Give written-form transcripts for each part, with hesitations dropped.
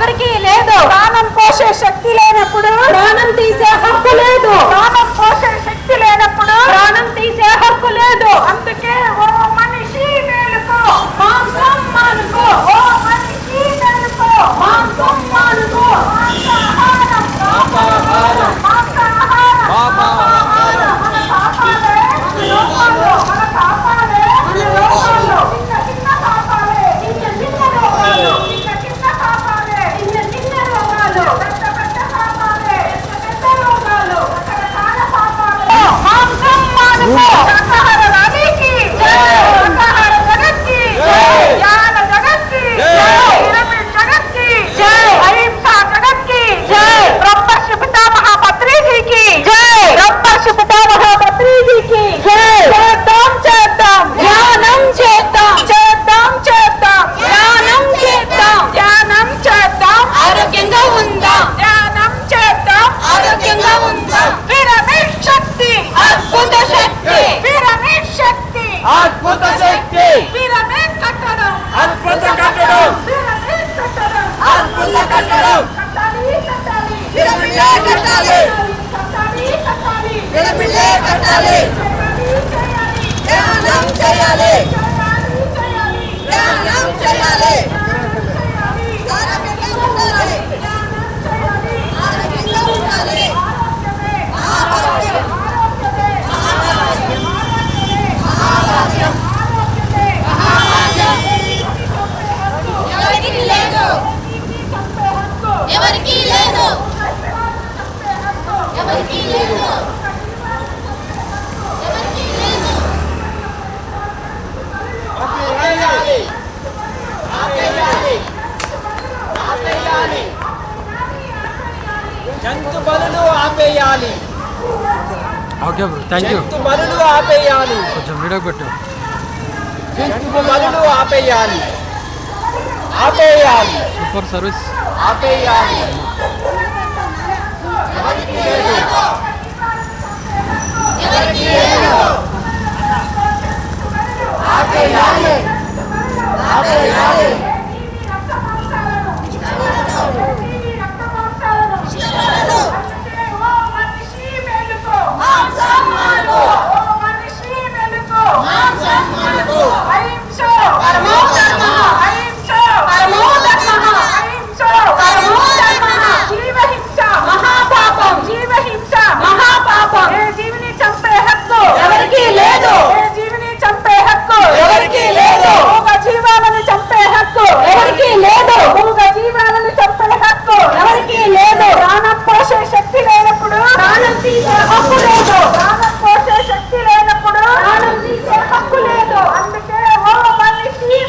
ఎవరికి లేదు. ప్రాణం పోసే శక్తి లేనప్పుడు ప్రాణం తీసే హక్కు లేదు. ప్రాణం పోసే శక్తి లేనప్పుడు ప్రాణం తీసే హక్కు లేదు. అందుకే ఓ మనిషి మేలుకో, మాంసం మానుకో, ఓ మనిషి మేలుకో, మాంసం మానుకో. మాంసాహారం, పాపాహారం, మాంసాహారం, పాపాహారం, మన పాపాలే, మన లోపాలు, మన పాపాలే, మన లోపాలు, చిన్న చిన్న పాపాలే, చిన్న చిన్న రోగాలు, చిన్న చిన్న పాపాలే, చిన్న చిన్న రోగాలు, పెద్ద పెద్ద పాపాలే, పెద్ద పెద్ద రోగాలు, రకరకాల పాపాలు. మాంసం మానుకో. శాకాహార రాణికి శాకాహార జగత్కి జ్ఞాన జగత్కి పిరమిడ్ జగత్కి అహింసా జగత్కి బ్రహ్మర్షి పితామహ పత్రిజీకి బ్రహ్మర్షి పితామహ పత్రిజీకి చేద్దాం చేద్దాం ధ్యానం చేద్దాం, చేద్దాం చేద్దాం ధ్యానం చేద్దాం, ధ్యానం చేద్దాం ఆరోగ్యంగా ఉందాం, ధ్యానం చేద్దాం ఆరోగ్యంగా ఉందాం. పిరమిడ్ శక్తి అద్భుత శక్తి, పిరమిడ్ శక్తి అద్భుత శక్తి, పిరమిడ్ కట్టడం అద్భుత కట్టడం, పిరమిడ్ కట్టడం అద్భుత కట్టడం, కట్టాలి కట్టాలి పిరమిడే కట్టాలి, కట్టాలి కట్టాలి పిరమిడే కట్టాలి, ధ్యానం చేయాలి, ధ్యానం చేయాలి, ఆరోగ్యంగా ఉండాలి, ఆరోగ్యంగా ఉండాలి, ఆరోగ్యం, ఆరోగ్యం, ఎవరికి లేదు, ఎవరికి లేదు, ఎవరికి లేదు, ఎవరికి లేదు. ఆపేయాలి, ఆపేయాలి, ఆపేయాలి, జంతు బలులు ఆపేయాలి, ఓకే బ్రో, థ్యాంక్ యూ. జంతు బలులు ఆపేయాలి, కొంచెం వీడియో పెట్టు. జంతు బలులు ఆపేయాలి, ఆపేయాలి, సూపర్ సర్వీస్. ఆపేయాలి. ఎవరికి లేదు, ఎవరికి లేదు. ఆపేయాలి, ఆపేయాలి, మాంసం మానుకో, మాంసం మానుకో. పరమో ధర్మః, పరమో ధర్మః, పరమో ధర్మః. మహాపాపం, మహాపాపం. జీవిని చంపే హక్కు ఎవరికి లేదు, జీవిని చంపే హక్కు ఎవరికి లేదు, మూగ జీవాలను చంపే హక్కు ఎవరికి లేదు, మూగ జీవాలను చంపే హక్కు ఎవరికి లేదు. ప్రాణం పోసే శక్తి లేనప్పుడు ప్రాణం తీసే హక్కు లేదు, ప్రాణం పోసే శక్తి లేనప్పుడు ప్రాణం తీసే హక్కు లేదు. అందుకే ఓ మనిషి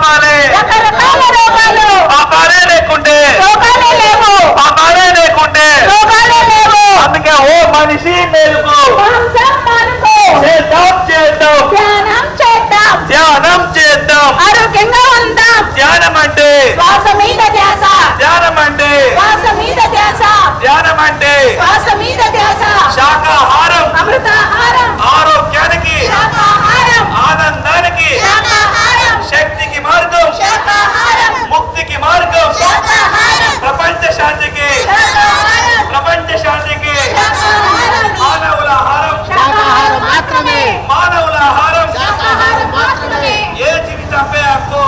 ఆపాలి రకరకాల రోగాలు ఆపాలే లేకుంటే రోగాలే లేవు ఆపాలే లేకుంటే రోగాలే లేవు అందుకే ఓ మనిషి మేలుకు మాంసం మానుకో చేద్దాం చేద్దాం ధ్యానం చేద్దాం ధ్యానం చేద్దాం ఆరోగ్యంగా ఉందాం ధ్యానం అంటే శ్వాస మీద ధ్యాస ధ్యానం అంటే శ్వాస మీద ధ్యాస ధ్యానం అంటే శ్వాస మీద ధ్యాస శాకాహారం అమృతాహారం ఆరోగ్యానికి శాకాహారం ఆనందానికి శాకాహారం శక్తికి మార్గం శాకాహారం ముక్తికి మార్గం శాకాహారం ప్రపంచ శాంతికి శాకాహారం ప్రపంచ శాంతికి శాకాహారం మానవుల ఆహారం శాకాహారం మాత్రమే మానవుల ఆహారం శాకాహారం మాత్రమే ये जीवित पे आपको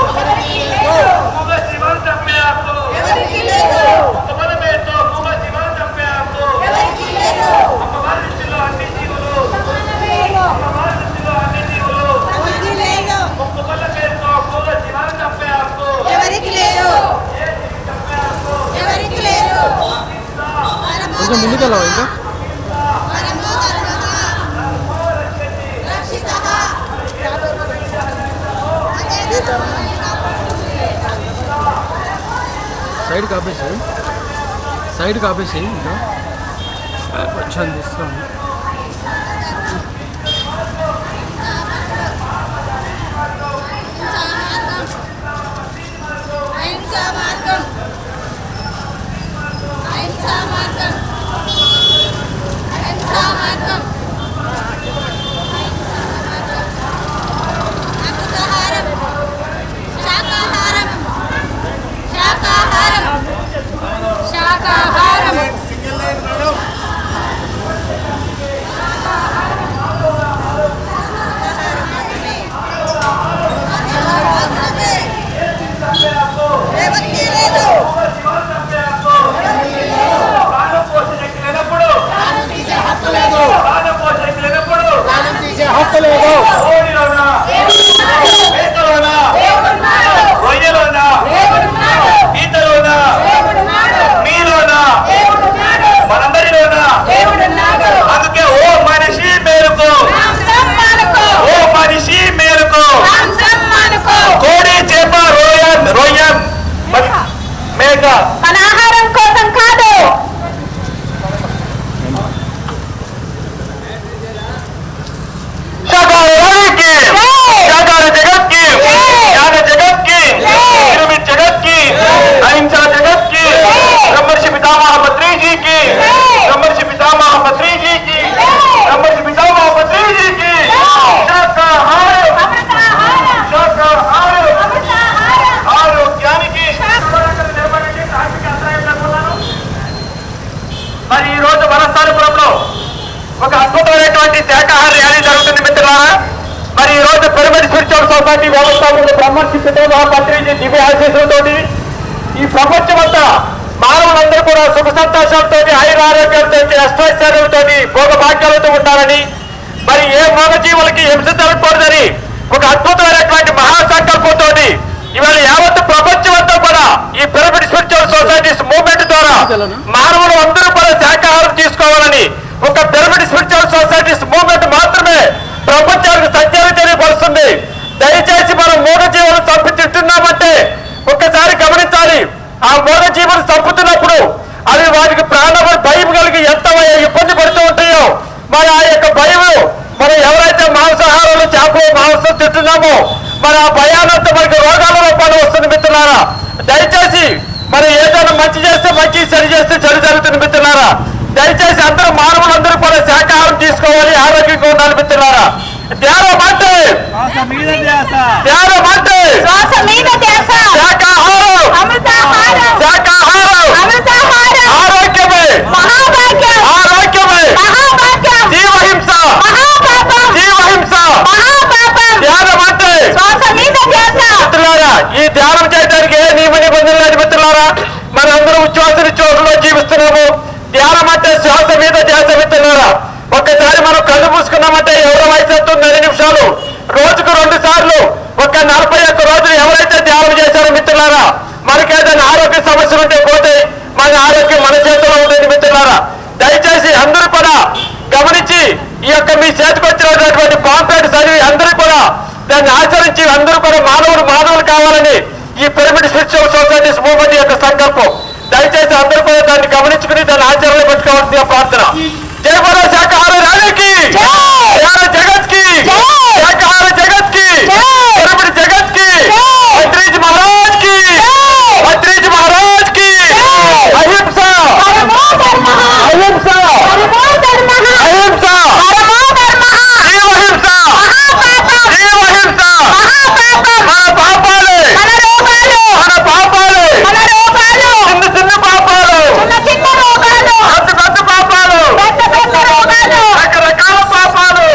मुगा जीवन पे आपको ఎవరికి లేదు कमल में तो मुगा जीवन पे आपको ఎవరికి లేదు हमारे जिलो अन्य जीवों లేదు हमारे जिलो अन्य जीवों ఎవరికి లేదు कमल में तो मुगा जीवन पे आपको ఎవరికి లేదు ఎవరికి లేదు కొంచెం ముందుకెళ్ళావు ఇంకా సైడ్ కాపేసి ఇంకా కొంచెం తీసుకోండి అందుకే ఓ మనిషి మేలుకో ఓ మనిషి మేలుకో కోడి చేప రొయ్యం మేక మన ఆహారం కోసం కాదు शाकाहारी शाकाहारी जगत की ज्ञान जगत की निर्मित जगत की अहिंसा जगत की ब्रह्मर्षि पितामह पत्री जी की ब्रह्मर्षि पितामह पत्री जी की ब्रह्मर्षि पितामह पत्री जी की शाकाहारी शाकाहारी ఆరోగ్యానికి మరి ఈ రోజు వనస్థానపురంలో ఒక అద్భుతమైనటువంటి శాఖాహార ర్యాలీ జరుగుతుంది మిత్రులారా. మరి ఈ రోజు పిరమిడ్ స్పిరిచువల్ సొసైటీ వ్యవస్థాపకులు బ్రహ్మర్షి పితామహ పత్రిజీ దివ్య ఆశీస్సులతోటి ఈ ప్రపంచమంతా మానవులందరూ కూడా సుఖ సంతోషాలతో ఆయుర ఆరోగ్యాలతో అష్టైశ్వర్యాలతో భోగభాగ్యాలతో ఉంటారని మరి ఏ మోగ జీవులకి హింస జరగకూడదని ఒక అద్భుతమైనటువంటి మహాసంకల్పంతో ఇవాళ యావత్ ప్రపంచమంతా కూడా ఈ పిరమిడ్ స్పిరిచువల్ సొసైటీస్ మూవ్మెంట్ ద్వారా మానవులు అందరూ కూడా శాఖాహారం తీసుకోవాలని ఒక పిరమిడ్ స్పిరిచువల్ సొసైటీస్ మూవ్మెంట్ మాత్రమే ప్రపంచానికి సత్యాన్ని తెలియపరుస్తుంది. దయచేసి మనం మూగ జీవులు చంపి తింటున్నామంటే ఒక్కసారి గమనించాలి. ఆ మూగ జీవులు చంపుతున్నప్పుడు అవి వాటికి భయం కలిగి ఎంత ఇబ్బంది పడుతూ ఉంటాయో మరి ఆ యొక్క భయం మనం ఎవరైతే మాంసాహారాలు చేపలు మాంసం తింటున్నామో మరి ఆ భయానంతా మనకి రోగాల రూపాలు వస్తుంది మిత్రులారా. దయచేసి మరి ఏదైనా మంచి చేస్తే మంచి చెడు చేస్తే చెడు జరుగుతుంది మిత్రులారా. దయచేసి అందరూ మానవులందరూ కూడా శాఖాహారం తీసుకోవాలి, ఆరోగ్యంగా ఉండాలి మిత్రులారా. ధ్యానం అంటే ధ్యానం అంటే శ్వాస మీద ధ్యాస శాఖాహారం అమృతాహారం శాఖాహారం అమృతాహారం ఆరోగ్యమే మహాభాగ్యం ఆరోగ్యమే మహాభాగ్యం జీవహింస మహాపాపం జీవహింస మహాపాపం ధ్యానం అంటే శ్వాస మీద ధ్యాస మిత్రులారా. ఈ ధ్యానం చేయడానికి ఏ నియమ నిబంధనలు లేదు మిత్రులారా. మనందరూ ఉచ్ఛ్వాస నిశ్వాసంలో జీవిస్తున్నాము. ధ్యానం అంటే శ్వాస మీద ధ్యాస మిత్రులారా. ఒక్కసారి మనం కళ్ళు మూసుకున్నామంటే ఎవరి వయసు అవుతుంది 2 నిమిషాలు, రోజుకు 2 సార్లు ఒక 41 రోజులు ఎవరైతే ధ్యానం చేశారో మిత్రులారా మనకి ఏదైనా ఆరోగ్య సమస్యలు ఉంటే పోతే మన ఆరోగ్యం మన చేతిలో ఉంటుంది మిత్రులారా. దయచేసి అందరూ కూడా గమనించి ఈ యొక్క మీ చేతికి వచ్చినటువంటి పాంప్లెట్ చదివి అందరూ కూడా దాన్ని ఆచరించి అందరూ కూడా మానవులు కావాలని ఈ పిరమిడ్ స్పిరిచువల్ సొసైటీస్ మూవ్మెంట్ యొక్క సంకల్పం. దయచేసి అందరూ కూడా దాన్ని గమనించుకుని దాన్ని ఆచరణలో పెట్టుకోవాల్సిన ప్రార్థన. జై బోలో శాకాహార ర్యాలీకి, జగత్ కి, శాకాహార జగత్ కి, పిరమిడ్ జగత్ కి, భద్రీజ్ మహారాజ్ కి, భద్రీజ్ మహారాజ్ కి. అహింస అహింస అహింస జీవహింస జీవహింస. మన పాపాలే మన పాపాలే చిన్న పాపాలు పెద్ద పాపాలు రకరకాల పాపాలు.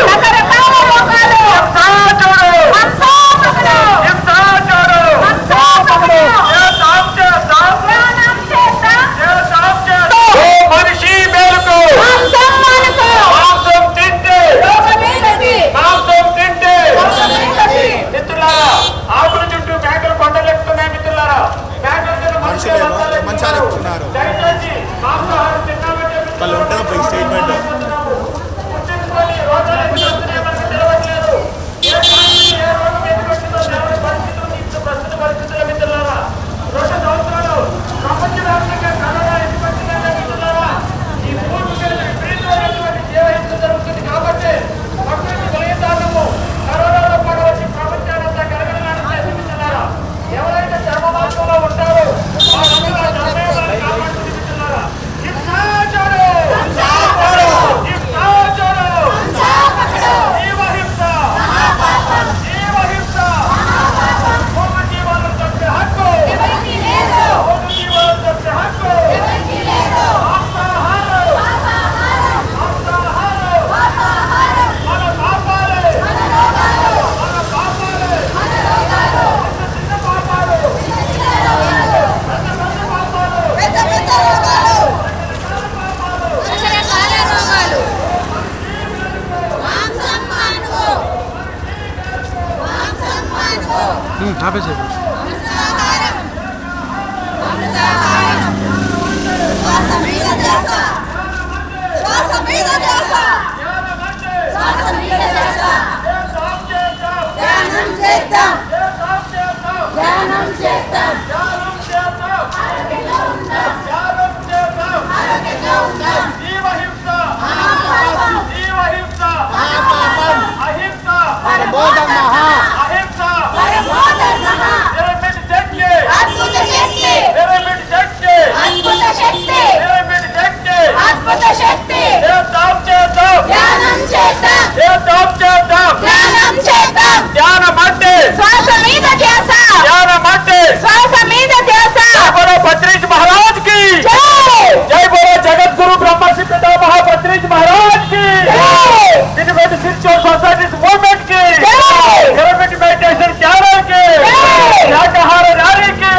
మనిషి మేలుకు మాంసం తింటే మిత్రులారా, ఆకుల చుట్టూ మేకలు కొండలెక్కుతున్నాయి. మిత్రులారా, మంచాలు ఎక్కుతున్నారు. దయచేసి మాంసాహారం తిన్నామంటే వాళ్ళు ఉంటారు పై స్టేట్మెంట్ గుర్తుంచుకొని రోగాలు ఎందుకు వస్తున్నాయో మనకు తెలియట్లేదు. ఏ పార్టీ ఏ రోగం ఎందుకు వచ్చిందో తెలియని పరిస్థితులు ఇప్పుడు ప్రస్తుత పరిస్థితుల్లో. మిత్రులారా, 2 సంవత్సరాలు ప్రపంచవ్యాప్తంగా కరోనా ఎందుకు వచ్చిందంటే మిత్రులారా, ఈ మూడు విపరీతమైనటువంటి జీవహింస జరుగుతుంది కాబట్టి ప్రకృతి బలహీనము కరోనాలో కూడా వచ్చి ప్రపంచానంతా కలగలలాడుతుంది. మిత్రులారా, ఎవరైతే ధర్మ మార్గంలో ఉంటారో వాళ్ళందరూ ఆ ధర్మయోగాన్ని కాపాడుతుంది. మిత్రులారా, హింసాచారు జీవహింస జీవహింస మూగ జీవాలను చంపే హక్కు మూగ జీవాలను చంపే హక్కు. మాంసాహారం మన పాపాలే మన పాపాలే చిన్న పాపాలు పెద్ద పాపాలు ఆపేసేది. జీవహింస జీవహింస అహింస అహింస pyramid judge pyramid judge pyramid judge చేద్దాం ధ్యానం అంటే శ్వాస మీద ధ్యాస ధ్యానం అంటే శ్వాస మీద ధ్యాస. జై బోలో భద్రీజ్ మహారాజ్ కి, జై బోలో జగద్గురు బ్రహ్మర్షి పితామహ భద్రీజ్ మహారాజ్ కి, పిరమిడ్ స్పిరిచువల్ సొసైటీస్ మూవ్మెంట్ కి, పిరమిడ్ మెడిటేషన్ ఛానల్ కి, శాకాహార ర్యాలీకి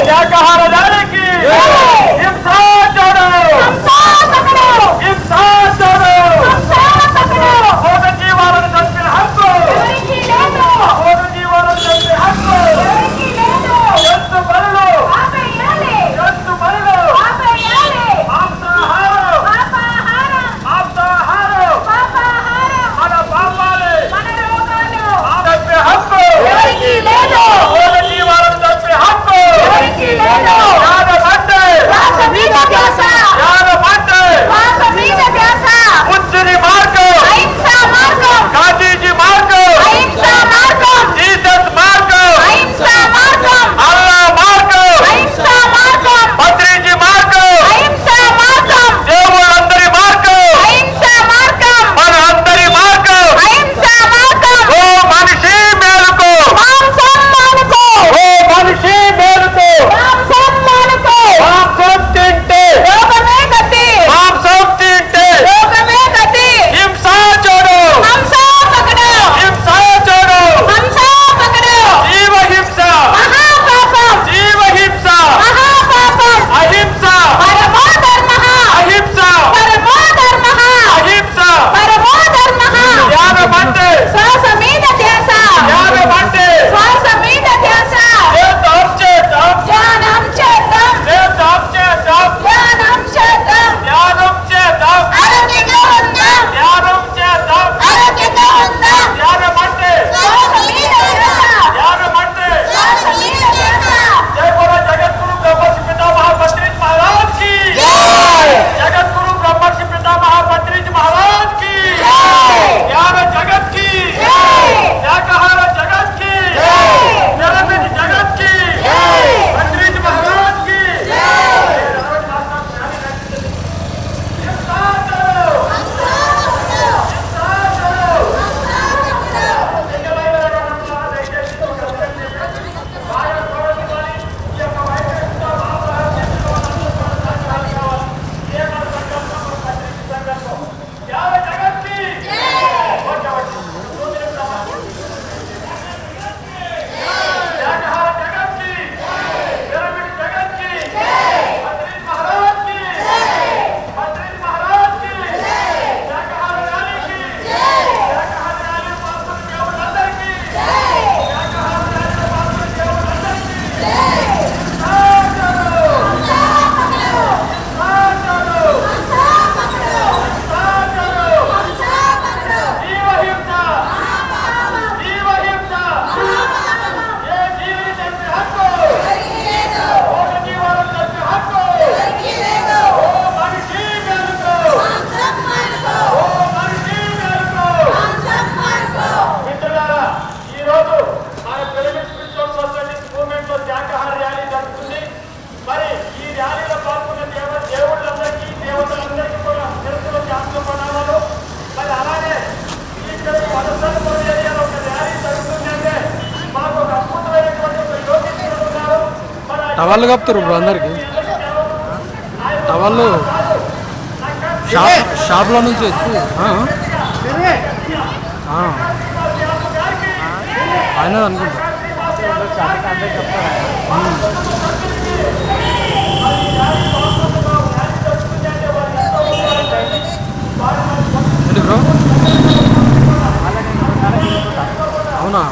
శాకాహార ర్యాలీకి. హింసాచారు హింసాచారు మూగ టవాళ్ళు కప్తారు ఇప్పుడు అందరికి. టవాళ్ళు షాప్లో నుంచి ఎత్తు ఆయన అనుకుంటా. ఏంటి బ్రో? అవునా?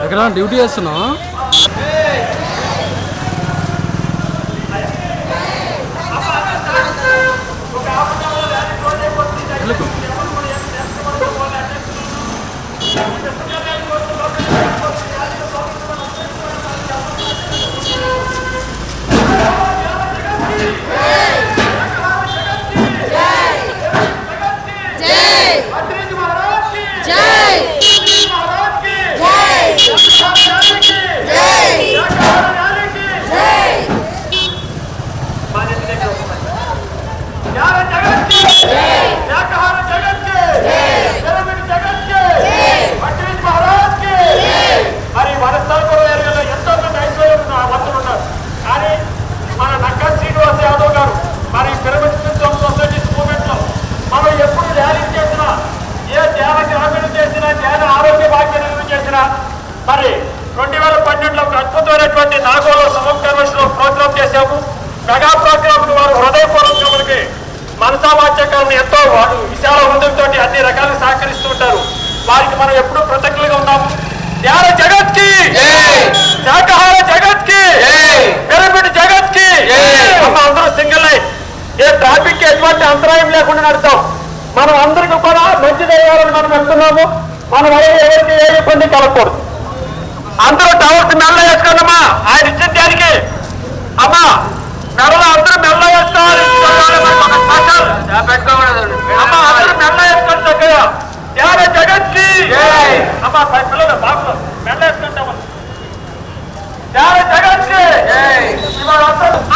ఎక్కడ డ్యూటీ చేస్తున్నావు? మరి వనస్థలపురం ఏరియాలో ఎంతో మంది ఐశ్వర్యం వంతులు ఉన్నారు. కానీ మన నక్కా శ్రీనివాస్ యాదవ్ గారు మరి పిరమిడ్ స్పిరిచువల్ సొసైటీస్ మూవ్మెంట్ లో మనం ఎప్పుడు ర్యాలీ చేసినా, ఏ ధ్యాన గ్రామీణ చేసినా, ధ్యాన ఆరోగ్య భాగ్యం చేసినా, మరి 2012లో ఒక అద్భుతమైనటువంటి నాగోలో సమకర్మేశ్వరం ప్రోగ్రాం చేశాము. మెగా ప్రోగ్రామ్ వారు హృదయపూర్వకంగా మనకి మనసావాచ్యకాలను ఎంతో వాడు విశాల హృదయంతో అన్ని రకాలుగా సహకరిస్తూ ఉంటారు. వారికి మనం ఎప్పుడూ కృతజ్ఞులుగా ఉన్నాము. ధ్యాన జగత్ కి, శాకాహార జగత్ కి, పిరమిడ్ జగత్ కి. అందరూ సింగిల్ లైన్, ఏ ట్రాఫిక్ కి ఎటువంటి అంతరాయం లేకుండా నడుస్తాం. మనం అందరికీ కూడా మంచి జరగాలని మనం వెళ్తున్నాము. మనం ఎవరికి ఏ ఇబ్బంది కలగకూడదు. అందరూ టవర్స్ మెల్ల వేసుకోండమ్మా. ఆయన ఇచ్చిన దానికి అమ్మా మెడలో అందరూ మెల్ల వేసుకోవాలి. అమ్మా అందరూ మెల్ల వేసుకోండి చక్కగా. ధ్యాన జగత్ కి అమ్మా పిల్లలు బాబు మెల్ల వేసుకుంటాము. ధ్యాన జగత్ కి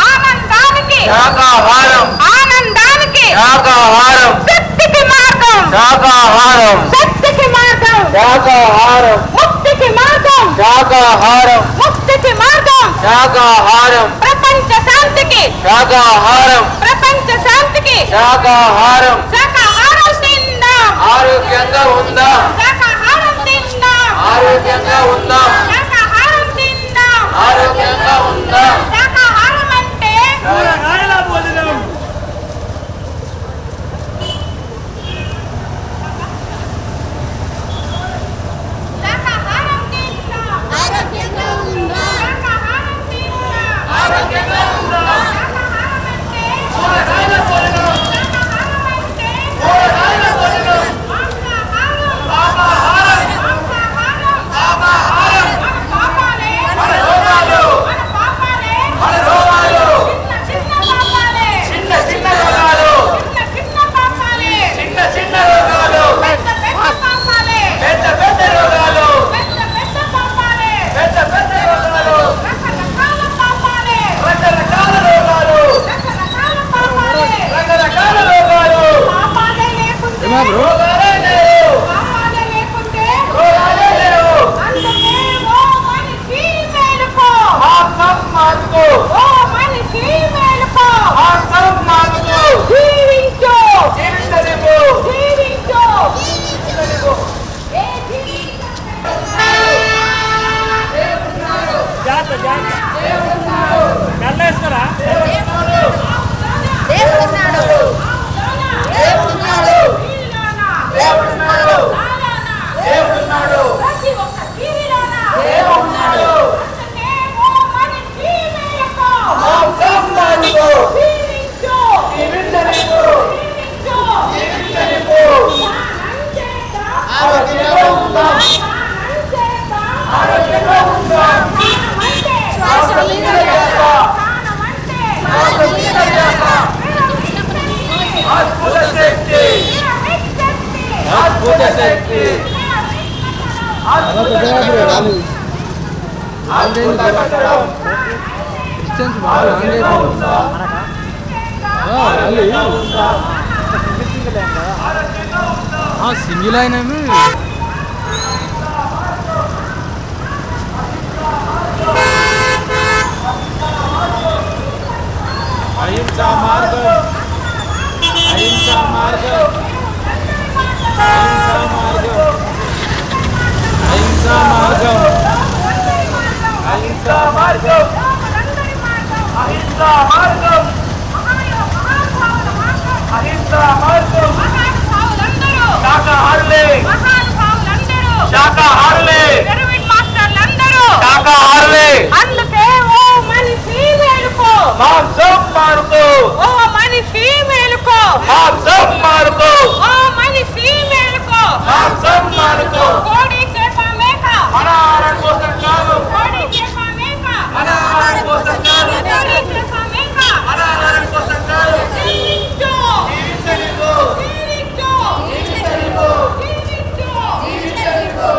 ఆనందానికి శాకాహారం, ఆనందానికి శాకాహారం, శక్తికి మార్గం, శాకాహారం, శక్తికి మార్గం, శాకాహారం, ముక్తికి మార్గం, శాకాహారం, ముక్తికి మార్గం, శాకాహారం, ప్రపంచ శాంతికి, శాకాహారం, ప్రపంచ శాంతికి. శాకాహారం. శాకాహారం తిందాం, ఆరోగ్యంగా ఉందాం, శాకాహారం తిందాం, ఆరోగ్యంగా ఉందాం, శాకాహారం తిందాం. ఆరోగ్యంగా ఉందాం. శాకాహారం అంటే శాకాహారం తిందాం, ఆరోగ్యంగా ఉందాం, శాకాహారం తిందాం, ఆరోగ్యంగా ఉందాం, శాకాహారం అంటే కూరగాయల భోజనం, శాకాహారం అంటే కూరగాయల భోజనం, మాంసాహారం, మాంసాహారం, మాంసాహారం. మన పాపాలే, మన రోగాలు, మన పాపాలే, మన రోగాలు, చిన్న చిన్న పాపాలే, చిన్న చిన్న రోగాలు, చిన్న చిన్న పాపాలే, చిన్న చిన్న రోగాలు, పెద్ద పెద్ద పాపాలే, పెద్ద పెద్ద రోగాలు, పెద్ద పెద్ద పాపాలే, పెద్ద పెద్ద రోగాలు, రకరకాల పాపాలే, రకరకాల రోగాలు, రకరకాల పాపాలే. రకరకాల రోగాలు, పాపాలే లేకుంటే, ఏమా బ్రో? రోగాలే లేవు, పాపాలే లేకుంటే రోగాలే లేవు. అందుకే ఓ మనిషి మేలుకో, మాంసం మానుకో, ఓ మనిషి మేలుకో, మాంసం మానుకో, జీవించు, జీవించనివ్వు, జీవించు. జీవించనివ్వు. ఏ జీవించు. దేవుడున్నాడు, దేవుడున్నాడు, దేవుడున్నాడు, దేవుడున్నాడు, ప్రతి ఒక్క జీవిలోన దేవుడున్నాడు. అందుకే ఓ మనిషి మేలుకో, మాంసం మానుకో, జీవించు, జీవించనివ్వు, జీవించు. జీవించనివ్వు. స్నానం చేద్దాం, ఆరోగ్యంగా ఉందాం, స్నానం చేద్దాం. ఆరోగ్యంగా ఉందాం. స్నానం అంటే శ్వాస మీద చేస్తా, స్నానం అంటే శ్వాస మీద చేస్తా. అద్భుత శక్తి, అద్భుత శక్తి, అద్భుత కట్టడం, అద్భుత కట్టడం. డిస్టెన్స్ బాగా లాంగ్ అయిపోయింది. సింగిల్ అయినవి అహింసా మార్గం అహింసా మార్గం అహింసా మార్గం అహింసా మార్గం అహింసా మార్గం అహింసా మార్గం అహింసా మార్గం శాకాహారులే శాకాహారులే శాకాహారులే అందుకే ఓ మనిషి మేలుకో మాంసం మానుకో ఓ మనిషి మేలుకో మాంసం మానుకో ఓ మనిషి మేలుకో మాంసం మానుకో కోడి చేప మేక మన ఆహారం కోసం కాదు కోడి చేప మేక మన ఆహారం కోసం కాదు కోడి చేప మేక మన ఆహారం కోసం కాదు జీవించు జీవించనివ్వు జీవించు జీవించనివ్వు జీవించు జీవించనివ్వు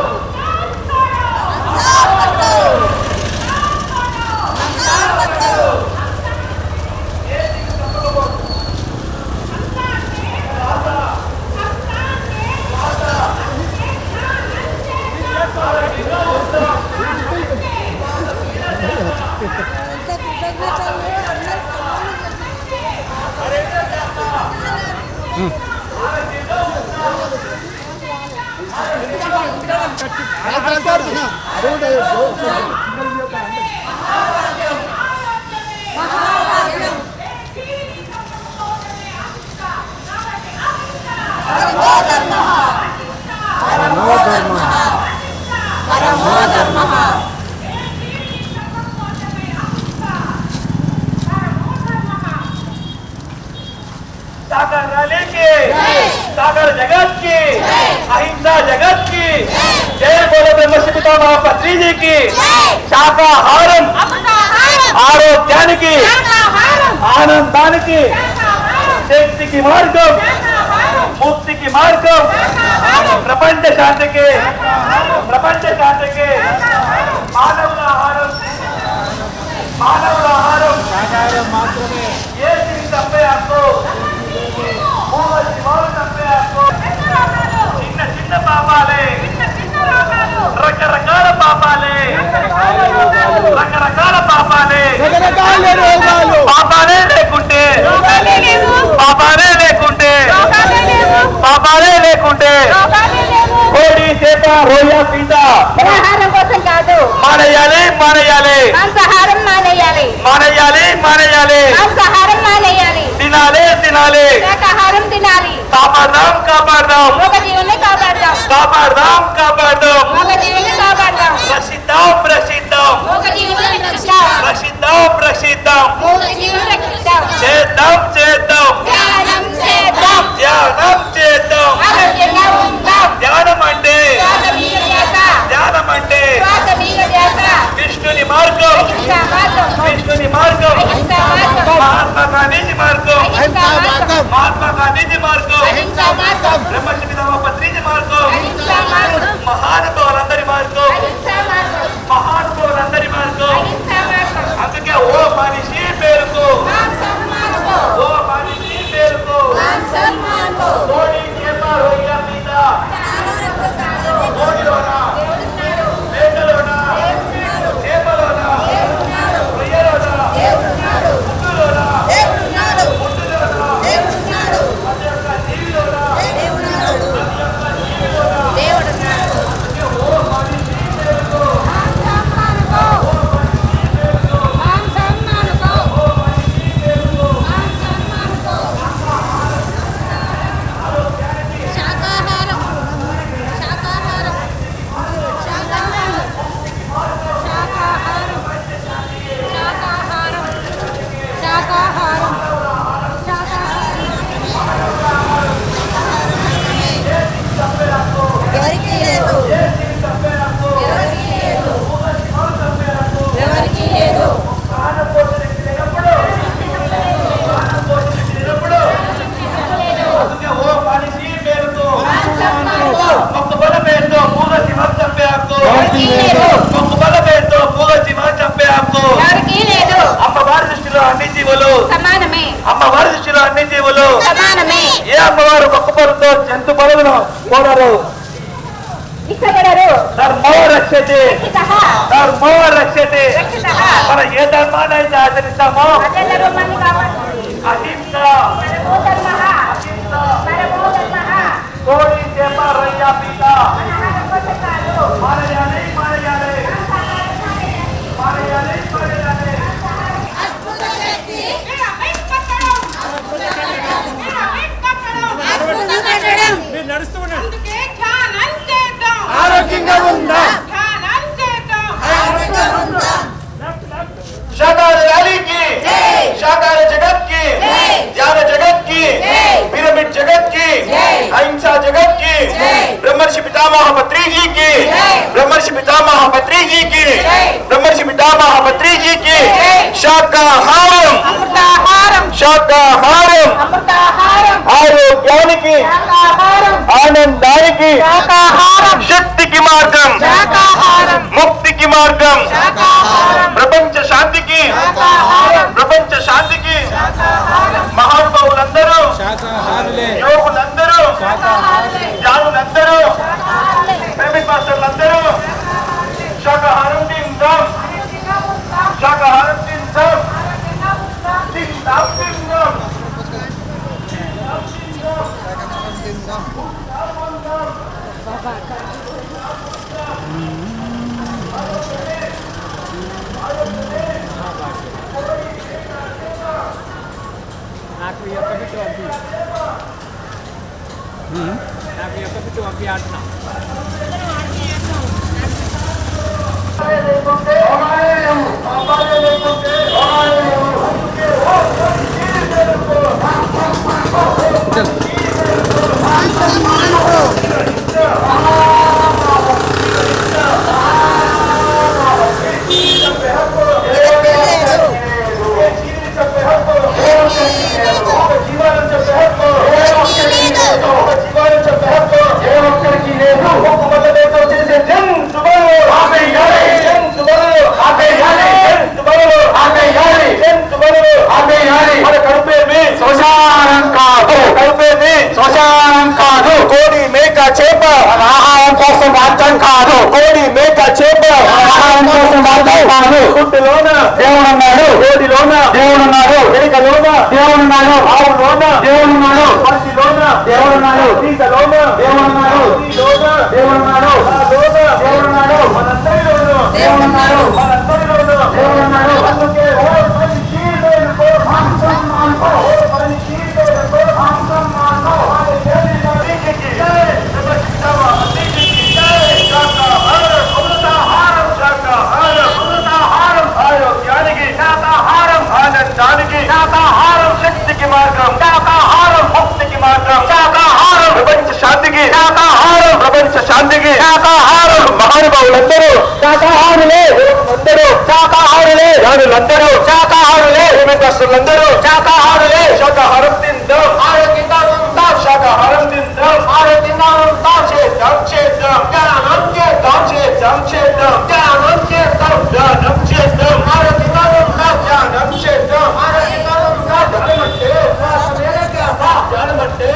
सागर रैली की सागर जगत की अहिंसा जगत की जय बोलो ब्रह्मश्री पितामह पत्री जी की शाकाहारम ఆరోగ్యానికి ఆనందానికి శక్తికి మార్గం ముక్తికి మార్గం ప్రపంచ శాంతికి మానవుల ఆహారం శాకాహారం మాత్రమే ఏ తిరిగి తప్పే హక్కు మూల జీవాలు తప్పే హక్కు చిన్న పాపాలే రకరకాల పాపాలే పాపాలే లేకుంటే కోడి చేప రొయ్య పీత ఆహారం కోసం కాదు మానేయాలి మాంసాహారం మానేయాలి మాంసాహారం మానేయాలి తినాలి శాకాహారం తినాలి కాపాడదాం ఒక జీవుని కాపాడదాం ఒక జీవుని కాపాడదాం ప్రసిద్ధం ఒక జీవుని రక్షిస్తాం ఒక జీవుని రక్షిస్తాం చేద్దాం ధ్యానం చేద్దాం ఆరోగ్యంగా ఉంటాం ధ్యానం అంటే శ్వాస మీద ధ్యాస కృష్ణుని మార్గం అహింసా మార్గం అహింసా మార్గం మహాత్మా గాంధీజీ మార్గం అహింసా మార్గం మహాత్మా గాంధీజీ మార్గం అహింసా మార్గం బ్రహ్మశ్రీ పితామహ పత్రిజీ మార్గం అహింసా మార్గం మహానుభావులందరి మార్గం అహింసా మార్గం మహానుభావులందరి మార్గం అహింసా మార్గం అందుకే ఓ మనిషి పేరుకు ఓ మనిషి పేరుకు కోడి చేప రొయ్య పీత కోడిలోనా మేకలోనా చేపలోనా రొయ్యలోనా ముగ్గులోనా ముద్దులోనా ప్రతి ఒక్క జీవిలోనా ప్రతి ఒక్క జీవిలోనా ఓ రక్షతే ధర్మో రక్షతే. మనం ఏ ధర్మాన్ని అయితే ఆచరిస్తామో అహింస కోడి చేప రొయ్య పీత మారయాలి మారయాలి మారయాలి మారయాలి. మీరు నడుస్తూ ఉండండి. ఆరోగ్యంగా ఉందా शाकाहार रैली की, शाकाहार जगत की, ध्यान जगत की, पिरामिड जगत की, अहिंसा जगत की, ब्रह्मर्षि पितामह पत्री जी की, ब्रह्मर्षि पितामह पत्री जी की, ब्रह्मर्षि पितामह पत्री जी की. शाकाहारम शाकाहारम आरोग्याనికి ఆనందానికి శక్తికి మార్గం ముక్తికి మార్గం ప్రపంచ శాంతికి ప్రపంచ శాంతికి మహానుభావులందరూ శాకాహారులే యోగులందరూ జ్ఞానులందరూ ప్రేమిక్ మాస్టర్లందరూ శాకాహారం తిందాం శాకాహారం తిందాం తిందాం తిందాం. నాకు ఈ ఒక్క బిట్టు పంపి నాకు ఈ ఒక్క బిట్టు పంపి ఆడుతున్నా. కోడి మేక చేప ఆహారం కోసం మాత్రం కాదు. కోడి మేక చేప ఆహారం కోసం మాత్రం కాదు. గుడ్డులోన దేవుడున్నాడు, కోడిలోన దేవుడున్నాడు, మేకలోన దేవుడున్నాడు, ఆవులోన దేవుడున్నాడు, పక్షిలోన దేవుడున్నాడు, ఈగలోన దేవుడున్నాడు, ఈలోన దేవుడున్నాడు, ఆలోన దేవుడున్నాడు, మనందరిలోనూ దేవుడున్నాడు, మనందరిలోనూ దేవుడున్నాడు. అందుకే ఓ మనిషి లేనుకో మాంసం మానుకో, ఓ మనిషి లేనుకో మాంసం మానుకో. ఆరోగ్యానికి శాకాహారం ఆనందానికి శాకాహారం శక్తికి మార్గం శాకాహారం ముక్తికి మార్గం శాకాహారం ప్రపంచ శాంతికి శాకాహారం ప్రపంచ శాంతికి శాకాహారం మహానుభావులందరూ శాకాహారులే అందరూ శాకాహారులే జ్ఞానులందరూ శాకాహారులే విమర్శలందరూ శాకాహారులే శాకాహారం తిందాం ఆరోగ్యంగా ఉంటాం శాకాహారం తిందాం ఆరోగ్యంగా ఉంటాం చేద్దాం చేద్దాం జ్ఞానం చేద్దాం చేద్దాం చేద్దాం జ్ఞానం చేద్దాం జ్ఞానం చేద్దాం ఆరోగ్యంగా ఉంటాం జ్ఞానం చేద్దాం ఆరోగ్యంగా ఉంటాం జ్ఞానమంటే జ్ఞానమంటే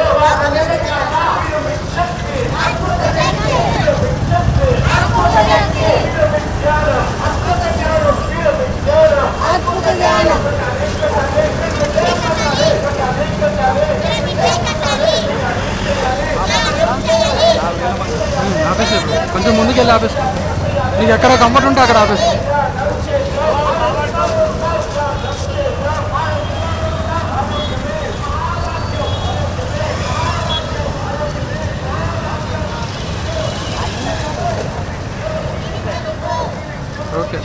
ఆపేసి కొంచెం ముందుకు వెళ్ళి ఆపేసి నీకు ఎక్కడ కంఫర్ట్ ఉంటే అక్కడ ఆపేసి. ఓకే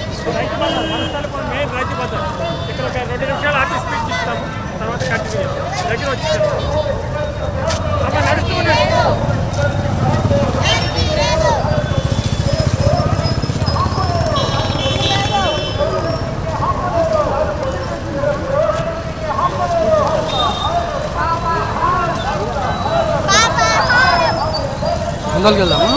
మెయిన్ రైతు బజార్ ఇక్కడ ఒక 2 నిమిషాలు ఆఫీస్ స్పీచ్ ఇస్తాము, తర్వాత కంటిన్యూ చేస్తాం. దగ్గర వచ్చి అమ్మ నడుస్తూ ఉండండి. ముందరికి వెళ్దాము.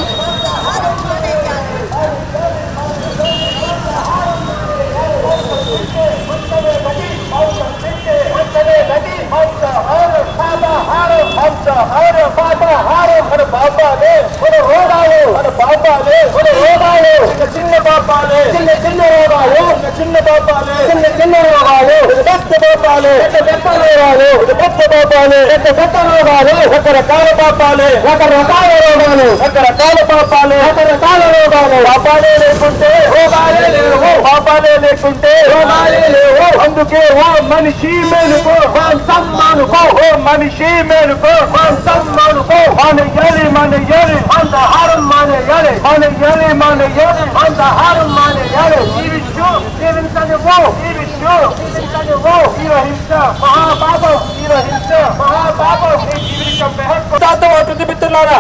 మన బాబానే రోగాలు మన పాపాలే మన రోగాలు చిన్న పాపాలే చిన్న రోగాలు చిన్న పాపాలే చిన్న రోగాలు పెద్ద పాపాలే పెద్ద రోగాలు పెద్ద పాపాలే పెద్ద రోగాలు రకరకాల పాపాలే రకరకాల రోగాలు రకరకాల పాపాలే రకరకాల రోగాలు పాపాలే లేకుంటే రోగాలే లేవు పాపాలే లేకుంటే రోగాలే లేవు అందుకే ఓ మనిషి మేలుకో సమ్మానుకో ఓ మనిషి మేలుకో సమ్మానుకో మానేయాలి అంతహారం మానేయాలి అంతహారం మానేయాలి జీవించనివ్వు హింస మహాపాపం ఉంటుంది మిత్రులారా.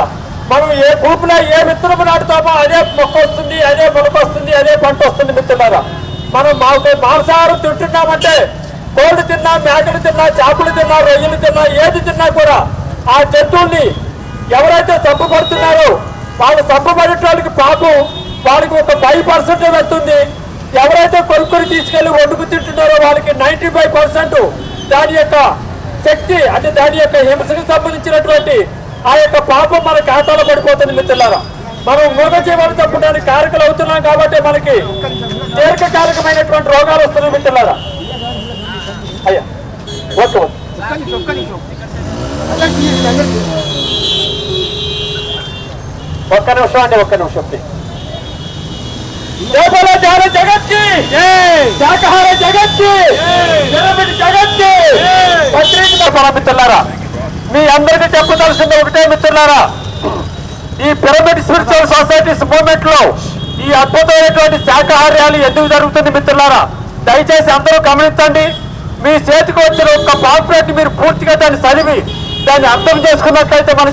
మనం ఏ భూమిలో ఏ విత్తనము నాటుతామో అదే మొక్క వస్తుంది, అదే మొలక వస్తుంది, అదే పంట వస్తుంది మిత్రులారా. మనం మాంసాహారం తింటున్నామంటే కోళ్ళు తిన్నా, మేకలు తిన్నా, చేపలు తిన్నా, రొయ్యలు తిన్నా, ఏది తిన్నా కూడా ఆ జంతువుల్ని ఎవరైతే చంపబడుతున్నారో వాళ్ళు చంపబడే వాళ్ళకి పాపం వాళ్ళకి ఒక 5% వెళ్తుంది. ఎవరైతే కొనుక్కొని తీసుకెళ్లి వండుకు తింటున్నారో వాళ్ళకి 95% దాని యొక్క శక్తి అంటే దాని యొక్క హింసకు సంబంధించినటువంటి ఆ యొక్క పాపం మన ఖాతాలో పడిపోతుంది మిత్రులారా. మనం మూగజీవాలు చంపడానికి కారకులు అవుతున్నాం కాబట్టి మనకి దీర్ఘకాలికమైనటువంటి రోగాలు వస్తున్నాయి మిత్రులారా. అయ్యా ఓకే ఒక్క నిమిషం జగత్ కి శాకాహార జగత్ కి జగత్ కి మిత్రులారా, మీ అందరికీ చెప్పదలసింది ఒకటే మిత్రులారా. ఈ పిరమిడ్ స్పిరిచువల్ సొసైటీస్ మూవ్మెంట్ లో ఈ అద్భుతమైనటువంటి శాకాహార ర్యాలీ ఎందుకు జరుగుతుంది మిత్రులారా? దయచేసి అందరూ గమనించండి. మీ చేతికి వచ్చిన ఒక్క పాంప్లెట్ మీరు పూర్తిగా దాన్ని చదివి దాన్ని అర్థం చేసుకున్నట్లయితే మన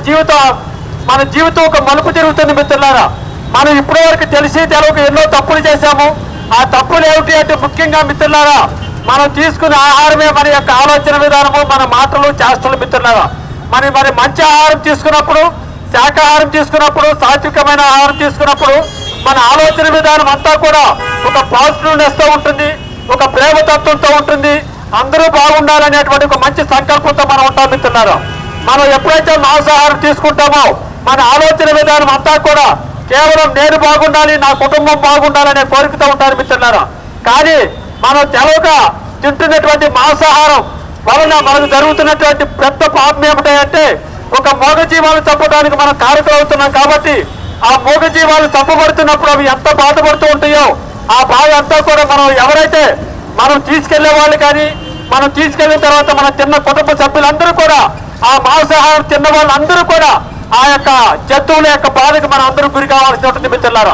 జీవితం ఒక మలుపు తిరుగుతుంది మిత్రులారా. మనం ఇప్పటి వరకు తెలిసి తెలవక ఎన్నో తప్పులు చేశాము. ఆ తప్పులు ఏమిటి అంటే ముఖ్యంగా మిత్రులారా, మనం తీసుకునే ఆహారమే మన యొక్క ఆలోచన విధానము, మన మాటలు, చేష్టలు మిత్రులారా. మరి మంచి ఆహారం తీసుకున్నప్పుడు, శాకాహారం తీసుకున్నప్పుడు, సాత్వికమైన ఆహారం తీసుకున్నప్పుడు మన ఆలోచన విధానం అంతా కూడా ఒక పాజిటివ్నెస్తో ఉంటుంది, ఒక ప్రేమతత్వంతో ఉంటుంది. అందరూ బాగుండాలనేటువంటి ఒక మంచి సంకల్పంతో మనం ఉంటాం మిత్రులారా. మనం ఎప్పుడైతే మాంసాహారం తీసుకుంటామో మన ఆలోచన విధానం అంతా కూడా కేవలం నేను బాగుండాలి, నా కుటుంబం బాగుండాలనే కోరికతో ఉంటారు మిత్రులారా. కానీ మనం తెలవక తింటున్నటువంటి మాంసాహారం వలన మనకు జరుగుతున్నటువంటి పెద్ద పాపం ఏమిటంటే ఒక మూగజీవాలు చంపడానికి మనం కారకులు అవుతున్నాం. కాబట్టి ఆ మూగజీవాలు చంపబడుతున్నప్పుడు అవి ఎంత బాధపడుతూ ఉంటాయో ఆ బాధ అంతా కూడా ఎవరైతే మనం తీసుకెళ్లే వాళ్ళు కానీ మనం తీసుకెళ్లిన తర్వాత మనం తిన్న కుటుంబ సభ్యులందరూ కూడా ఆ మాంసాహారం తిన్న వాళ్ళందరూ కూడా ఆ యొక్క జంతువుల యొక్క బాధకు మనం అందరూ గురి కావాల్సి ఉంటుంది మిత్రులారా.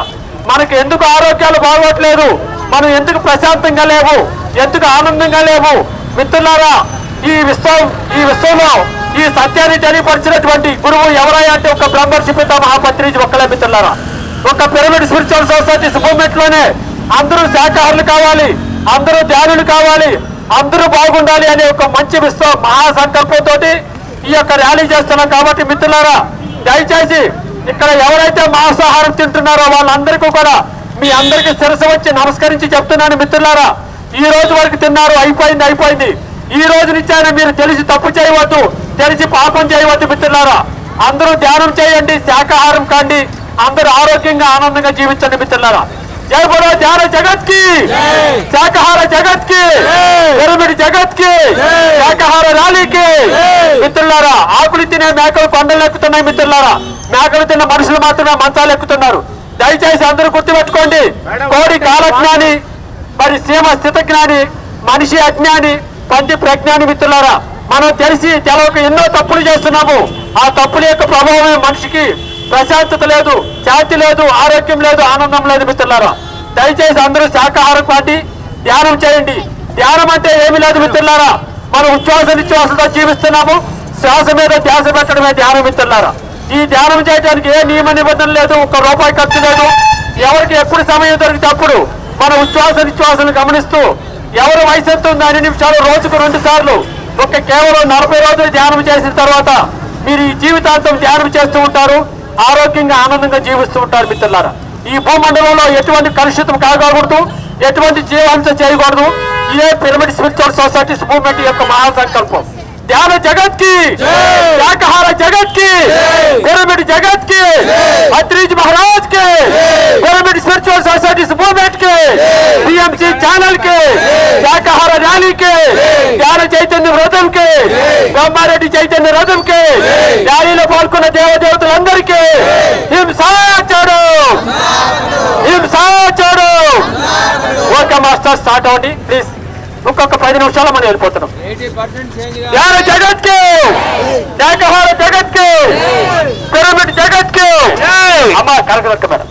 మనకి ఎందుకు ఆరోగ్యాలు బాగోట్లేదు, మనం ఎందుకు ప్రశాంతంగా లేవు, ఎందుకు ఆనందంగా లేవు మిత్రులారా? ఈ విశ్వంలో ఈ సత్యాన్ని తెలియపరిచినటువంటి గురువు ఎవరయ్యా అంటే ఒక బ్రహ్మర్షి పితా మహాపత్రిజీ ఒక్కలే మిత్రులారా. ఒక పిరమిడ్ స్పిరిచువల్ సొసైటీస్ మూవ్మెంట్ లోనే అందరూ శాకాహారులు కావాలి, అందరూ ధ్యానులు కావాలి, అందరూ బాగుండాలి అనే ఒక మంచి మహాసంకల్పంతో ఈ యొక్క ర్యాలీ చేస్తున్నాం. కాబట్టి మిత్రులారా, దయచేసి ఇక్కడ ఎవరైతే మాంసాహారం తింటున్నారో వాళ్ళందరికీ కూడా మీ అందరికీ శిరస్సు వచ్చి నమస్కరించి చెప్తున్నాను మిత్రులారా. ఈ రోజు వరకు తిన్నారు, అయిపోయింది. ఈ రోజు నుంచైనా మీరు తెలిసి తప్పు చేయవద్దు, తెలిసి పాపం చేయవద్దు మిత్రులారా. అందరూ ధ్యానం చేయండి, శాకాహారం కాండి, అందరూ ఆరోగ్యంగా ఆనందంగా జీవించండి మిత్రులారా. జై బోలో ధ్యాన జగత్ కి, శాకాహార జగత్ కి, పిరమిడ్ జగత్ కి, శాకాహార ర్యాలీకి. మిత్రులారా, ఆకులు తినే మేకలు కొండలు ఎక్కుతున్నాయి మిత్రులారా, మేకలు తిన్న మనుషులు మాత్రమే మంచాలు ఎక్కుతున్నారు. దయచేసి అందరూ గుర్తుపెట్టుకోండి. కోడి కాలజ్ఞాని, మరి సీమ స్థితజ్ఞాని, మనిషి అజ్ఞాని, పంది ప్రజ్ఞాని మిత్రులారా. మనం తెలిసి తెలవక ఎన్నో తప్పులు చేస్తున్నాము. ఆ తప్పుల యొక్క ప్రభావమే మనిషికి ప్రశాంతత లేదు, శాంతి లేదు, ఆరోగ్యం లేదు, ఆనందం లేదు మిత్రులారా. దయచేసి అందరూ శాకాహారం పాటి ధ్యానం చేయండి. ధ్యానం అంటే ఏమీ లేదు మిత్రులారా, మనం ఉచ్ఛ్వాస నిశ్వాసంతో జీవిస్తున్నాము. శ్వాస మీద ధ్యాస పెట్టడమే ధ్యానం మిత్రులారా. ఈ ధ్యానం చేయడానికి ఏ నియమ నిబంధన లేదు, ₹1 ఖర్చు లేదు. ఎవరికి ఎప్పుడు సమయం దొరికితే అప్పుడు మన ఉచ్ఛ్వాస నిశ్వాసాలను గమనిస్తూ ఎవరు వయసు ఎంత ఉంది 5 నిమిషాలు రోజుకు 2 సార్లు కేవలం 40 రోజులు ధ్యానం చేసిన తర్వాత మీరు ఈ జీవితాంతం ధ్యానం చేస్తూ ఉంటారు, ఆరోగ్యంగా ఆనందంగా జీవిస్తూ ఉంటారు మిత్రులారా. ఈ భూమండలంలో ఎటువంటి కలుషితం కాకూడదు, ఎటువంటి జీవహింస చేయకూడదు. ఇదే పిరమిడ్ స్పిరిచువల్ సొసైటీస్ మూవ్మెంట్ యొక్క మహాసంకల్పం. ध्यान जगत की, शाकाहार जगत की, पिरामिड जगत की, अत्रीज महाराज के, पिरामिड स्पिरिचुअल सोसाइटीज मूवमेंट के, टीएमसी चैनल के, शाकाहार रैली के, ज्ञान चैतन्य रथम के, ब्रह्मारेड्डी चैतन्य रथम के ర్యాలీలో పాల్గొన్న దేవదేవతలందరికీ హింసా చెడు, హింసా చెడు. ఓకే మాస్టర్, స్టార్ట్ అవ్వండి ప్లీజ్. ఇంకొక 10 నిమిషాలు మనం వెళ్ళిపోతున్నాం. ధ్యాన జగత్ కి, శాకాహార జగత్ కి, పిరమిడ్ జగత్ కి. అమ్మా కరెక్ట్ మేడం.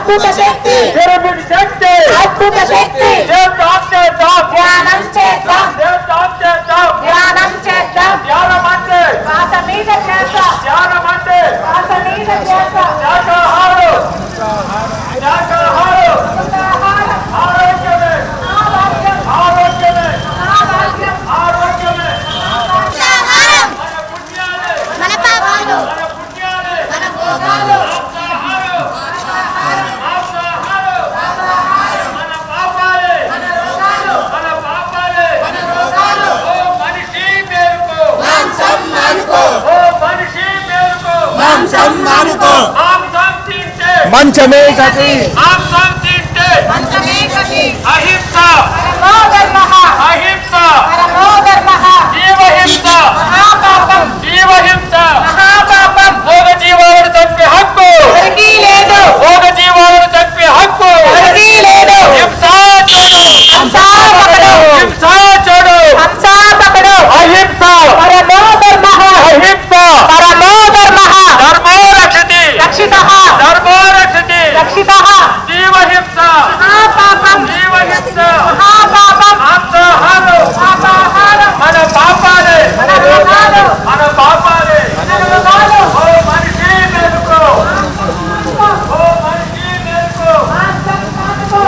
అద్భుత శక్తి పిరమిడ్ శక్తి అద్భుత శక్తి చేద్దాం చేద్దాం ధ్యానం చేద్దాం చేద్దాం చేద్దాం ధ్యానం చేద్దాం ధ్యానం అంటే శ్వాస మీద చేద్దాం ధ్యానం అంటే శ్వాస మీద చేద్దాం శాకాహారం శాకాహారం ఆహారం ఆరోగ్యమే ఆరోగ్యం ఆరోగ్యమే ఆరోగ్యం ఆరోగ్యమే ఆహారం మన పుణ్యాలే మన పాపాలు మన పుణ్యాలే మన భోగాలు మాంసాహారం మాంసాహారం మన పాపాలే మన రోగాలు మన పాపాలే మన రోగాలు ఓ మనిషి మేలుకో మాంసం మానుకో ఓ మనిషి మేలుకో మాంసం మానుకో మాంసం తింటే మంచమే గతి మాంసం తింటే పంచమే గతి అహింస పరమో ధర్మః అహింస పరమో ధర్మః జీవహింస మహాపాపం జీవహింస మహాపాపం భోగ జీవాలను చంపే హక్కు ఎవరికీ లేదు భోగ జీవాలను చంపే హక్కు ఎవరికీ లేదు హంసాపకుడు హింసాచుడు హంసాపకుడు అహింస పరమో ధర్మః అహింస పరమో ధర్మః ధర్మో రక్షతి రక్షితః ధర్మో రక్షతి రక్షితః జీవహింస మహాపాపం జీవహింస మహాపాపం మాంసాహారం పాపాహారం మన పాపాలే మన రోగాలు మన పాపాలే మన రోగాలు ఓ మనిషి మేలుకో ఓ మనిషి మేలుకో మాంసం మానుకో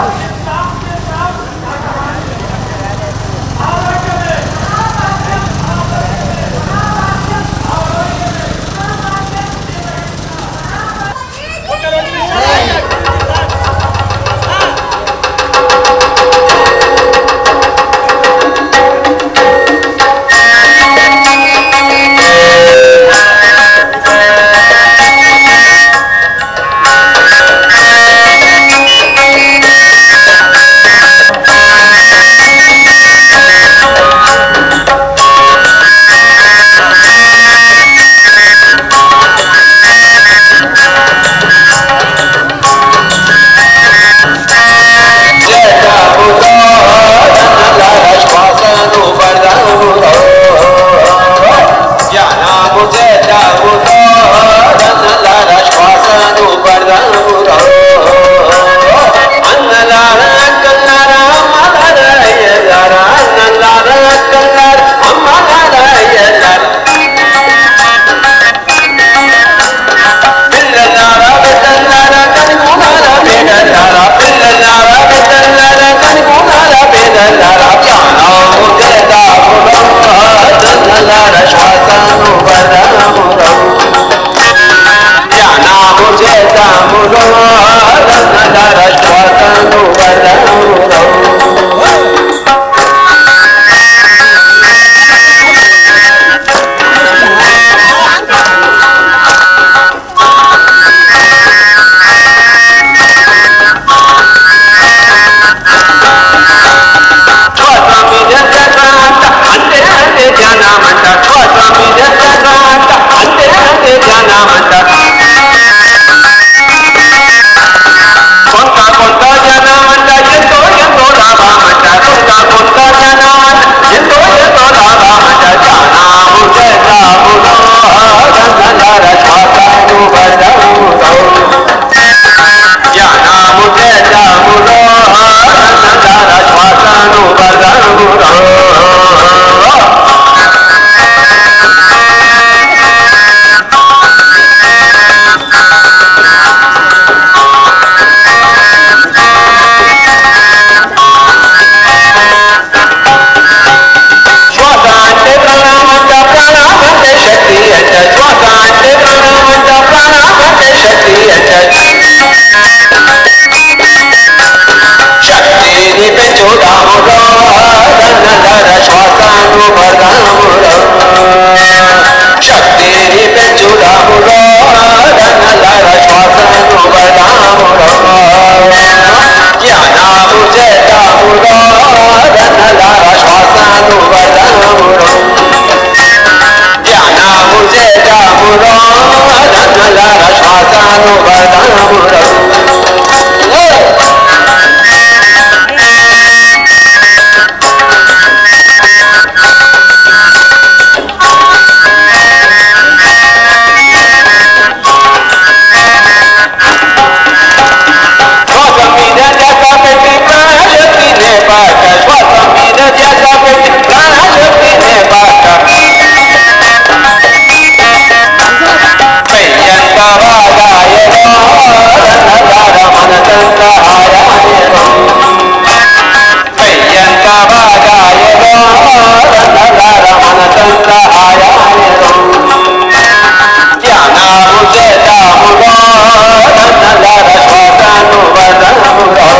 నల్లర శ్వాసను వదమురో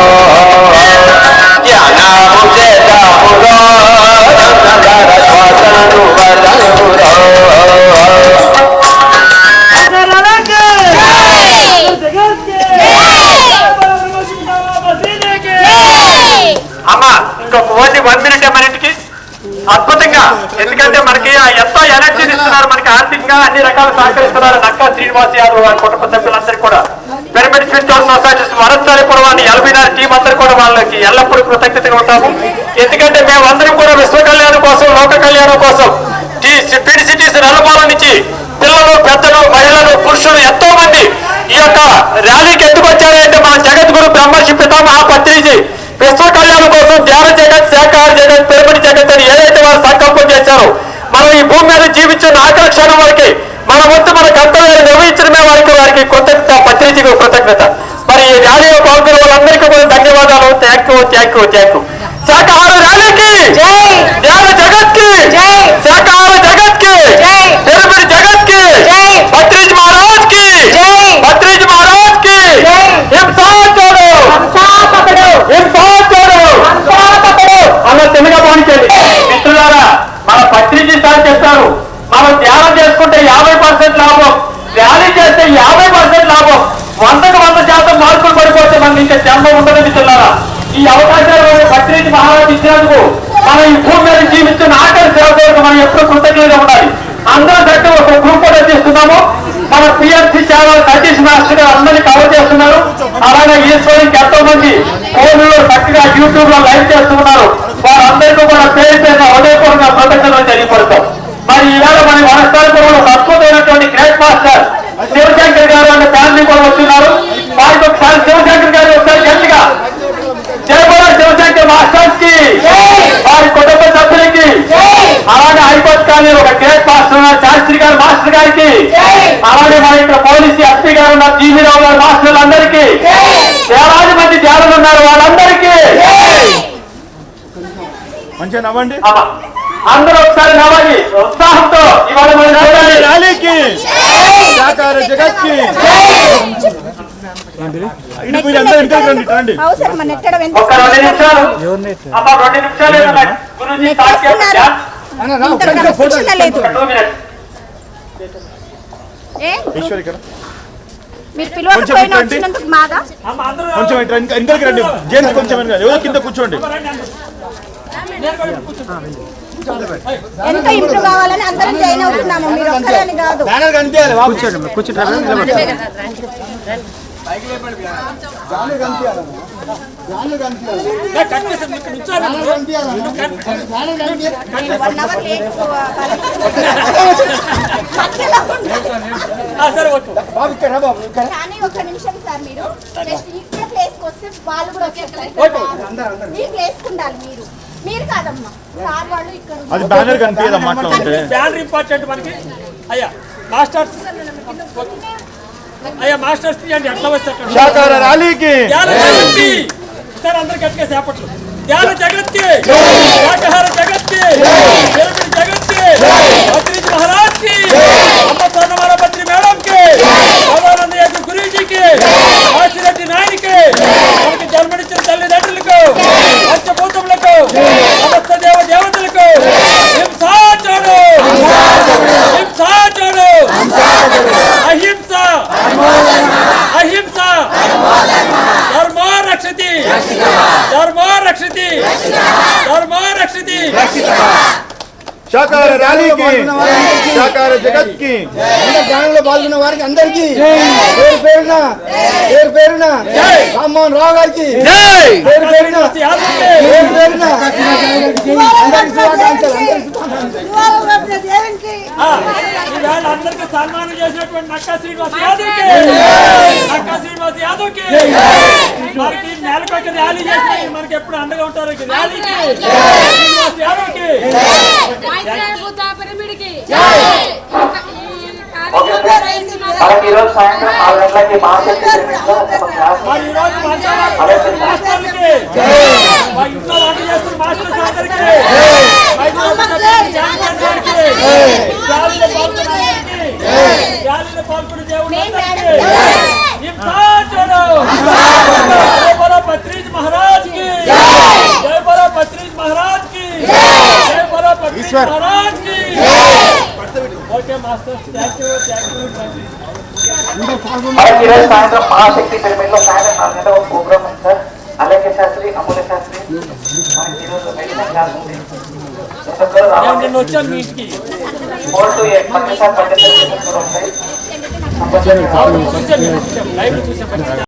ధ్యానము చేద్దామురో నల్లర శ్వాసను వదమురో అమ్మా ఇంకొక ఓన్లీ 1 minute మనకి అద్భుతంగా, ఎందుకంటే మనకి ఎంతో ఎనర్జీని ఇస్తున్నారు, మనకి ఆర్థికంగా అన్ని రకాల సహకరిస్తున్నారు నక్కా శ్రీనివాస్ యాదవ్ వారి కుటుంబ సభ్యులందరూ కూడా, pyramid spiritual societies Varasaripuram LBR team అందరూ కూడా వాళ్ళకి ఎల్లప్పుడూ కృతజ్ఞతగా ఉంటాము. ఎందుకంటే మేమందరం కూడా విశ్వ కళ్యాణం కోసం, లోక కళ్యాణం కోసం పీడి సిటీస్ నలుమూల నుంచి పిల్లలు, పెద్దలు, మహిళలు, పురుషులు ఎంతో మంది ఈ యొక్క ర్యాలీకి ఎందుకు వచ్చారంటే మన జగద్గురు బ్రహ్మర్షి పితామహ పత్రిజీ విశ్వ కళ్యాణం కోసం ధ్యాన జగత్, శాఖాహార జగత్, పిరమిడ్ జగత్ అని ఏదైతే వారు సంకల్పం చేశారో మనం ఈ భూమి మీద జీవించిన ఆఖరి క్షణం వరకు మన వంతు మన కర్తవ్యాన్ని నిర్వహించడమే వారికి కృతజ్ఞత, పత్రిజీకి కృతజ్ఞత. మరి ఈ ర్యాలీలో పాల్గొన్న వాళ్ళందరికీ కూడా ధన్యవాదాలు. Thank you. శాఖాహార ర్యాలీకి, ధ్యాన జగత్ కి, శాఖాహార జగత్ కి, పిరమిడ్ జగత్ కి, పత్రిజీ మహారాజ్ కి, అలా తెలుగుగా పోనించండి మిత్రులారా. మన పత్రిజీ సార్ చెప్తారు, మనం ధ్యానం చేసుకుంటే 50% లాభం, ర్యాలీ చేస్తే 50% లాభం, 100% మార్కులు పడిపోతే మనకి ఇంకా జన్మ ఉండదు మిత్రులారా. ఈ అవకాశాలు పత్రిజీ మహారాజు ఇచ్చినందుకు మనం ఈ భూమి మీద జీవిస్తున్న ఆఖరి సేవకులకు మనం ఎప్పుడు కృతజ్ఞతగా ఉండాలి. అందరూ కట్టి ఒక గ్రూప్ కూడా చేస్తున్నాము. మన పిఎంసీ ఛానల్ సతీష్ మాస్టర్ గారు అందరినీ కవర్ చేస్తున్నారు. అలాగే ఈశ్వరికి ఎంతో మంది ఫోన్లో చక్కగా యూట్యూబ్ లో లైవ్ చేస్తున్నారు. వారందరికీ కూడా పేరు పేరున హృదయపూర్వకంగా కృతజ్ఞతలు తెలియపడతాం. మరి ఈవేళ మన వనస్థానంలో ఒక అద్భుతమైనటువంటి గ్రేట్ మాస్టర్ శివశంకర్ గారు అనే ఫ్యామిలీ కూడా వస్తున్నారు. వారికి ఒకసారి శివశంకర్ గారు ఒకసారి గట్టిగా జయబోలో శివశంకర్ మాస్టర్స్ కి, వారి కుటుంబ సభ్యులకి, అలాగే హైకోర్టు కానీ ఒక గ్రేట్ మాస్టర్ ఉన్నారు శాస్త్రి గారు మాస్టర్ గారికి, అలాగే మన ఇక్కడ పోలీసు ఎస్పీ గారు ఉన్నారు జీవీ రావు గారు మాస్టర్లు అందరికీ, వేలాది మంది ధ్యానులు ఉన్నారు వాళ్ళందరికీ మంచిగా నవ్వండి. అందరూ ఒకసారి నవ్వాలి ఉత్సాహంతో. ఇవాళ మన ర్యాలీకి, శాఖాహార జగత్ కి, రండి. ఒక 2 నిమిషాలు అమ్మ, 2 నిమిషాలు గురించి స్టార్ట్ చేస్తాం. 2 minutes. మీరు పిలవకపోయినా వచ్చినందుకు మాగా కొంచెం వెనకాలకి రండి. జేమ్స్ కొంచెం వెనకాల, ఎవరో కింద కూర్చోండి. ఎంత ఇంప్రూవ్ కావాలని అందరం జాయిన్ అవుతున్నాము, మీరు ఒక్కరని కాదు. కానీ ఒక్క నిమిషం సార్, మీరు ఇక్కడ ప్లేస్కి వస్తే వాళ్ళు కూడా మీ ప్లేస్కి ఉండాలి. మీరు కాదమ్మా సార్ వాళ్ళు ఇక్కడ అది బ్యానర్ కనిపించదమ్మా. అట్లా ఉంటే బ్యానర్ ఇంపార్టెంట్ మనకి. అయ్యా మాస్టర్స్, తీయండి ఎట్లా వస్తారు. శాఖాహార ర్యాలీకి, సార్ అందరు గట్టిగా చేపట్లు. ధ్యాన జగత్కి, శాఖాహార జగత్కి, పిరమిడ్ జగత్కి, పత్రిజీ మహారాజ్ కి, అమ్మ స్వర్ణమాల పత్రి మేడం కి, భగవానంద యోగి గురూజీకి, ఆశిరెడ్డి నాయనికి, మనకి జన్మనిచ్చిన తల్లిదండ్రులకు, పంచభూతములకు, సమస్త దేవతలకు హింసా చూడు, అహింస, ధర్మో రక్షతి. శాఖాహార ర్యాలీకి, శాఖాహార జగత్ కి, ధ్యానంలో పాల్గొన్న వారికి అందరికీ పేరు పేరున రామ్మోహన్ రావు గారికి పేరు పేరున అందరికీ సన్మానం చేసినటువంటి నక్కా శ్రీనివాస్ యాదవ్ కి మనకి నేలకొక ర్యాలీ చేసి మనకి ఎప్పుడు అండగా ఉంటారు. ర్యాలీకి శ్రీనివాస్ యాదవ్ కి, మనకి ఈరోజు సాయంత్రం 4 గంటలకి మాస్టర్కి ఇంట్లో వంట చేస్తున్న మాస్టర్స్ అందరికీ, ర్యాలీలో పాల్గొనే దేవుడు इंसान छोड़ो जय बोलो पत्रीज महाराज की जय बोलो पत्रीज महाराज की जय बोलो पत्रीज महाराज की ओके मास्टर थैंक यू మనకి ఈరోజు సాయంత్రం మహాశక్తి పిరమిడ్ లో సాయంత్రం 4 గంటల ప్రోగ్రామ్ ఉంది సార్. అలేఖ్య శాస్త్రి, అమూల్య శాస్త్రి, మనకి ఈరోజు మెడిసిన్ క్లాస్ ఉంది. నేను వచ్చాను మీ ఇంటికి 4 to 8 పట్టిసారి ఉంటాయి. చూసాను లైవ్ చూసాను